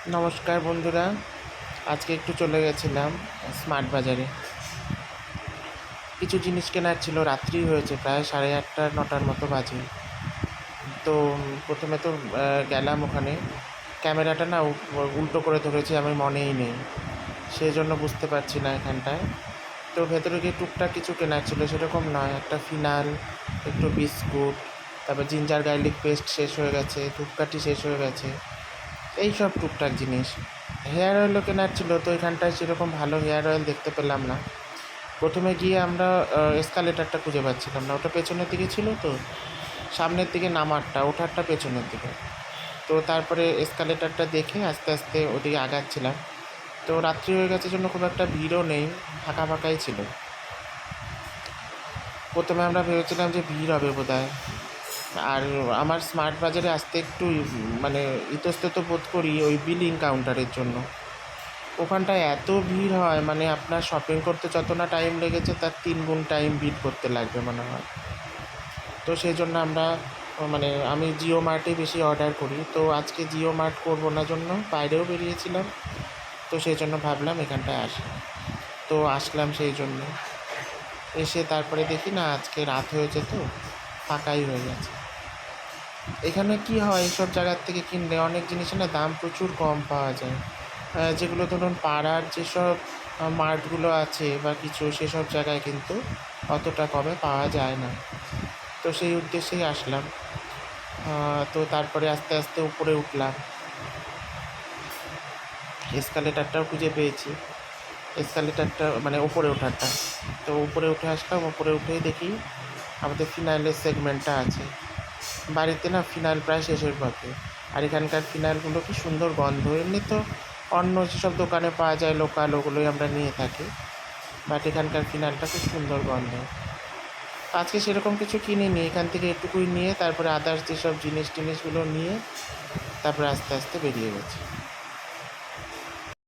নমস্কার বন্ধুরা, আজকে একটু চলে গেছিলাম স্মার্ট বাজারে। কিছু জিনিস কেনার ছিল, রাত্রি হয়েছে, প্রায় 8:30-9টার মতো বাজে। তো প্রথমে তো গেলাম ওখানে। ক্যামেরাটা না উল্টো করে ধরেছি, আমি মনেই নেই, সেই জন্য বুঝতে পারছি না এখানটায়। তো ভেতরে গিয়ে টুকটাক কিছু কেনার ছিল, সেরকম নয়, একটা ফিনাল, একটু বিস্কুট, তারপর জিঞ্জার গার্লিক পেস্ট শেষ হয়ে গেছে, ধূপকাঠি শেষ হয়ে গেছে, এই সব টুকটাক জিনিস। হেয়ার অয়েলও কেনার ছিল, তো এখানটায় সেরকম ভালো হেয়ার অয়েল দেখতে পেলাম না। প্রথমে গিয়ে আমরা এসকালেটারটা খুঁজে পাচ্ছিলাম না, ওটা পেছনের দিকে ছিল, তো সামনের দিকে নামারটা, ওঠারটা পেছনের দিকে। তো তারপরে এসকালেটারটা দেখে আস্তে আস্তে ওদিকে আগাচ্ছিলাম। তো রাত্রি হয়ে গেছে জন্য খুব একটা ভিড়ও নেই, ফাঁকা ফাঁকাই ছিল। প্রথমে আমরা ভেবেছিলাম যে ভিড় হবে বোধহয়। আর আমার স্মার্ট বাজারে আসতে একটু মানে ইতস্তত বোধ করি ওই বিলিং কাউন্টারের জন্য। ওখানটায় এত ভিড় হয়, মানে আপনার শপিং করতে যত না টাইম লেগেছে তার 3 গুণ টাইম ভিড় করতে লাগবে মনে হয়। তো সেই জন্য আমরা মানে আমি জিও মার্টে বেশি অর্ডার করি। তো আজকে জিও মার্ট করবো না জন্য বাইরেও বেরিয়েছিলাম, তো সেই জন্য ভাবলাম এখানটায় আসি। তো আসলাম সেই জন্য। এসে তারপরে দেখি না, আজকে রাত হয়েছে, তো ফাঁকাই হয়ে গেছে। এখানে কি হয়, এইসব জায়গার থেকে কিনলে অনেক জিনিসের না দাম প্রচুর কম পাওয়া যায়। যেগুলো ধরুন পাড়ার যেসব মার্টগুলো আছে বা কিছু, সেসব জায়গায় কিন্তু অতটা কমে পাওয়া যায় না। তো সেই উদ্দেশ্যেই আসলাম। তো তারপরে আস্তে আস্তে উপরে উঠলাম, এসকালেটারটাও খুঁজে পেয়েছি। এসকালেটারটা মানে উপরে ওঠারটা। তো উপরে উঠে আসলাম, উপরে উঠেই দেখি আমাদের ফিনাইলের সেগমেন্টটা আছে। বাড়িতে না ফিনাইল প্রায় শেষের পথে। আর এখানকার ফিনাইলগুলো কি সুন্দর গন্ধ, এমনি তো অন্য যেসব দোকানে পাওয়া যায় লোকাল, ওগুলোই আমরা নিয়ে থাকি, বাট এখানকার ফিনাইলটা খুব সুন্দর গন্ধ। আজকে সেরকম কিছু কিনিনি, এখান থেকে এটুকুই নিয়ে তারপরে আদার্স যেসব জিনিসগুলো নিয়ে তারপরে আস্তে আস্তে বেরিয়ে গেছি।